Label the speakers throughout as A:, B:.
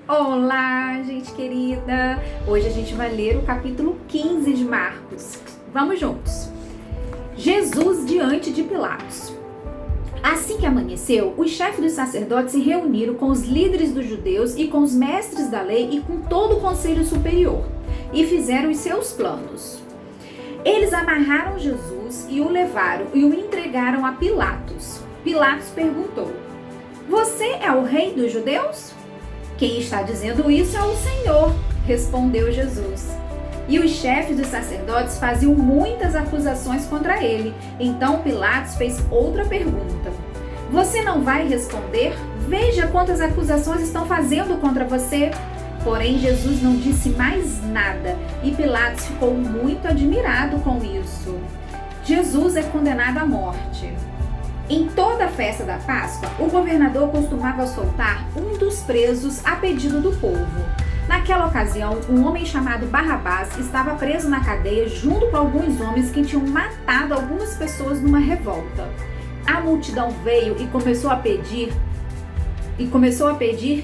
A: Olá, gente querida! Hoje a gente vai ler o capítulo 15 de Marcos. Vamos juntos! Jesus diante de Pilatos. Assim que amanheceu, os chefes dos sacerdotes se reuniram com os líderes dos judeus e com os mestres da lei e com todo o conselho superior, e fizeram os seus planos. Eles amarraram Jesus e o levaram e o entregaram a Pilatos. Pilatos perguntou: "Você é o rei dos judeus?" "Quem está dizendo isso é o Senhor", respondeu Jesus. E os chefes dos sacerdotes faziam muitas acusações contra ele. Então Pilatos fez outra pergunta: "Você não vai responder? Veja quantas acusações estão fazendo contra você." Porém, Jesus não disse mais nada e Pilatos ficou muito admirado com isso. Jesus é condenado à morte. Em toda a festa da Páscoa, o governador costumava soltar um dos presos a pedido do povo. Naquela ocasião, um homem chamado Barrabás estava preso na cadeia junto com alguns homens que tinham matado algumas pessoas numa revolta. A multidão veio e começou a pedir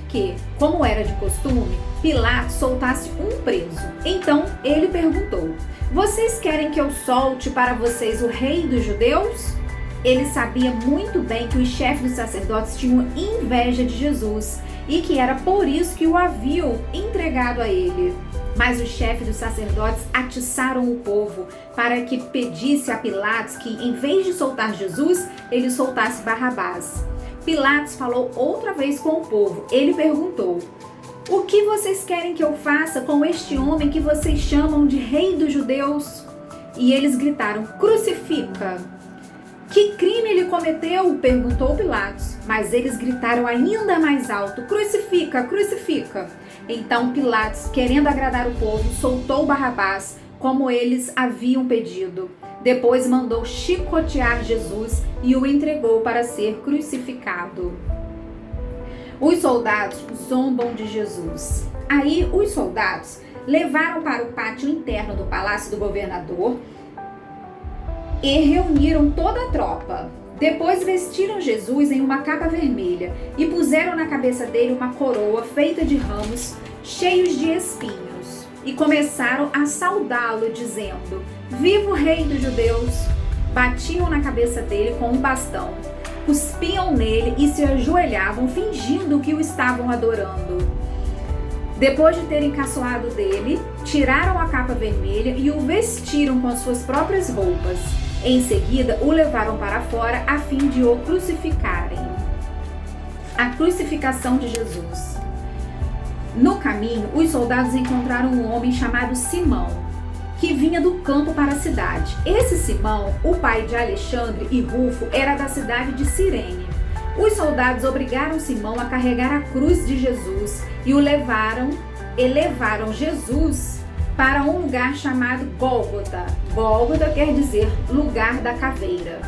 A: que, como era de costume, Pilatos soltasse um preso. Então ele perguntou: "Vocês querem que eu solte para vocês o rei dos judeus?" Ele sabia muito bem que os chefes dos sacerdotes tinham inveja de Jesus e que era por isso que o haviam entregado a ele. Mas os chefes dos sacerdotes atiçaram o povo para que pedisse a Pilatos que, em vez de soltar Jesus, ele soltasse Barrabás. Pilatos falou outra vez com o povo. Ele perguntou: "O que vocês querem que eu faça com este homem que vocês chamam de rei dos judeus?" E eles gritaram: "Crucifica!" "Que crime ele cometeu?" perguntou Pilatos. Mas eles gritaram ainda mais alto: "Crucifica, crucifica!" Então Pilatos, querendo agradar o povo, soltou Barrabás, como eles haviam pedido. Depois mandou chicotear Jesus e o entregou para ser crucificado. Os soldados zombam de Jesus. Aí os soldados levaram para o pátio interno do palácio do governador e reuniram toda a tropa. Depois vestiram Jesus em uma capa vermelha e puseram na cabeça dele uma coroa feita de ramos cheios de espinhos. E começaram a saudá-lo, dizendo: "Viva o rei dos judeus!" Batiam na cabeça dele com um bastão, cuspiam nele e se ajoelhavam, fingindo que o estavam adorando. Depois de terem caçoado dele, tiraram a capa vermelha e o vestiram com as suas próprias roupas. Em seguida, o levaram para fora a fim de o crucificarem. A crucificação de Jesus. No caminho, os soldados encontraram um homem chamado Simão, que vinha do campo para a cidade. Esse Simão, o pai de Alexandre e Rufo, era da cidade de Cirene. Os soldados obrigaram Simão a carregar a cruz de Jesus e levaram Jesus para um lugar chamado Gólgota. Gólgota quer dizer lugar da caveira.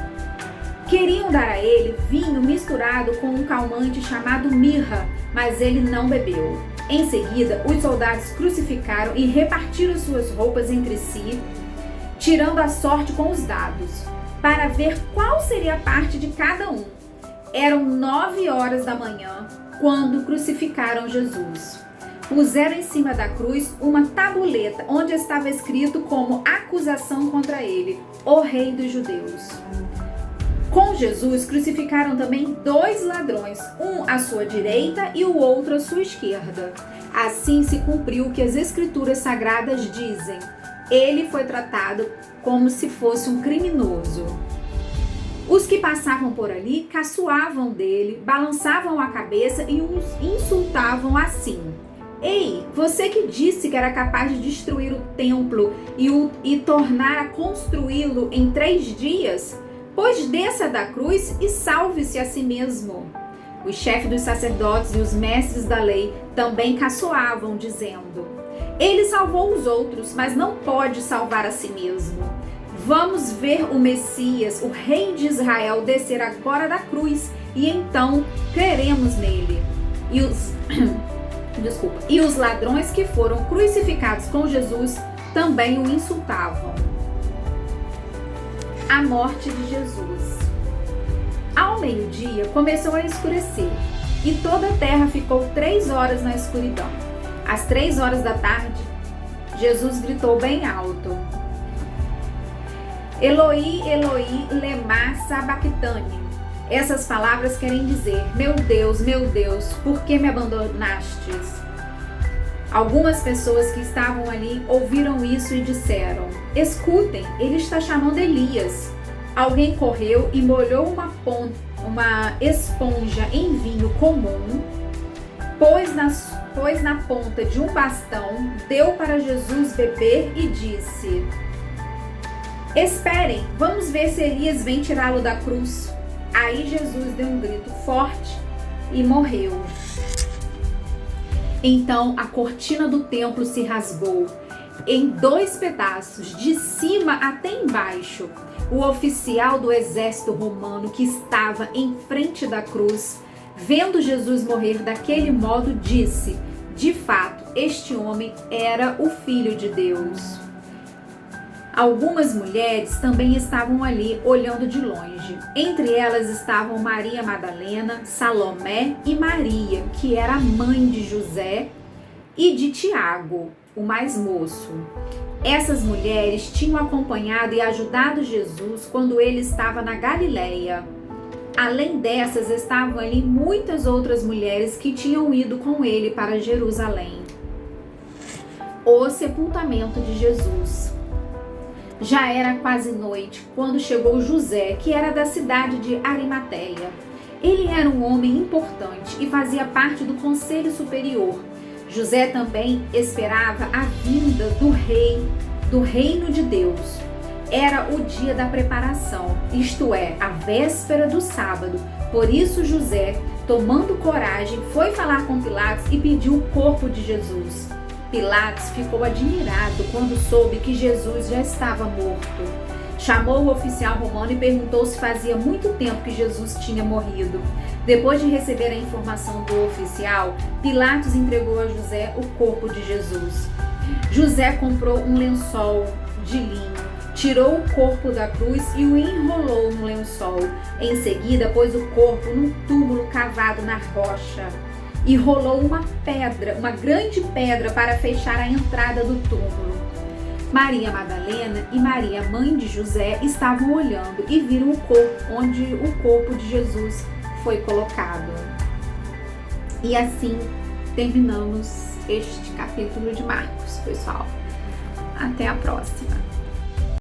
A: Queriam dar a ele vinho misturado com um calmante chamado mirra, mas ele não bebeu. Em seguida, os soldados crucificaram e repartiram suas roupas entre si, tirando a sorte com os dados, para ver qual seria a parte de cada um. Eram 9 horas da manhã quando crucificaram Jesus. Puseram em cima da cruz uma tabuleta onde estava escrito como acusação contra ele: "O rei dos judeus." Com Jesus crucificaram também 2 ladrões, um à sua direita e o outro à sua esquerda. Assim se cumpriu o que as escrituras sagradas dizem: "Ele foi tratado como se fosse um criminoso." Os que passavam por ali caçoavam dele, balançavam a cabeça e os insultavam assim: "Ei, você que disse que era capaz de destruir o templo e tornar a construí-lo em 3 dias, pois desça da cruz e salve-se a si mesmo." Os chefes dos sacerdotes e os mestres da lei também caçoavam, dizendo: "Ele salvou os outros, mas não pode salvar a si mesmo. Vamos ver o Messias, o rei de Israel, descer agora da cruz e então creremos nele." E os ladrões que foram crucificados com Jesus também o insultavam. A morte de Jesus. Ao meio-dia começou a escurecer e toda a terra ficou 3 horas na escuridão. Às 3 horas da tarde, Jesus gritou bem alto: Eloi, Eloi, lema sabachthani. Essas palavras querem dizer: meu Deus, por que me abandonastes? Algumas pessoas que estavam ali ouviram isso e disseram: escutem, ele está chamando Elias. Alguém correu e molhou uma esponja em vinho comum, pôs na ponta de um bastão, deu para Jesus beber e disse: esperem, vamos ver se Elias vem tirá-lo da cruz. Aí Jesus deu um grito forte e morreu. Então a cortina do templo se rasgou em 2 pedaços, de cima até embaixo. O oficial do exército romano que estava em frente da cruz, vendo Jesus morrer daquele modo, disse: de fato, este homem era o Filho de Deus. Algumas mulheres também estavam ali olhando de longe. Entre elas estavam Maria Madalena, Salomé e Maria, que era a mãe de José e de Tiago, o mais moço. Essas mulheres tinham acompanhado e ajudado Jesus quando ele estava na Galileia. Além dessas, estavam ali muitas outras mulheres que tinham ido com ele para Jerusalém. O sepultamento de Jesus. Já era quase noite quando chegou José, que era da cidade de Arimateia. Ele era um homem importante e fazia parte do conselho superior. José também esperava a vinda do reino de Deus. Era o dia da preparação, isto é, a véspera do sábado. Por isso José, tomando coragem, foi falar com Pilatos e pediu o corpo de Jesus. Pilatos ficou admirado quando soube que Jesus já estava morto. Chamou o oficial romano e perguntou se fazia muito tempo que Jesus tinha morrido. Depois de receber a informação do oficial, Pilatos entregou a José o corpo de Jesus. José comprou um lençol de linho, tirou o corpo da cruz e o enrolou no lençol. Em seguida, pôs o corpo num túmulo cavado na rocha e rolou uma grande pedra para fechar a entrada do túmulo. Maria Madalena e Maria, mãe de José, estavam olhando e viram o corpo onde o corpo de Jesus foi colocado. E assim terminamos este capítulo de Marcos, pessoal. Até a próxima.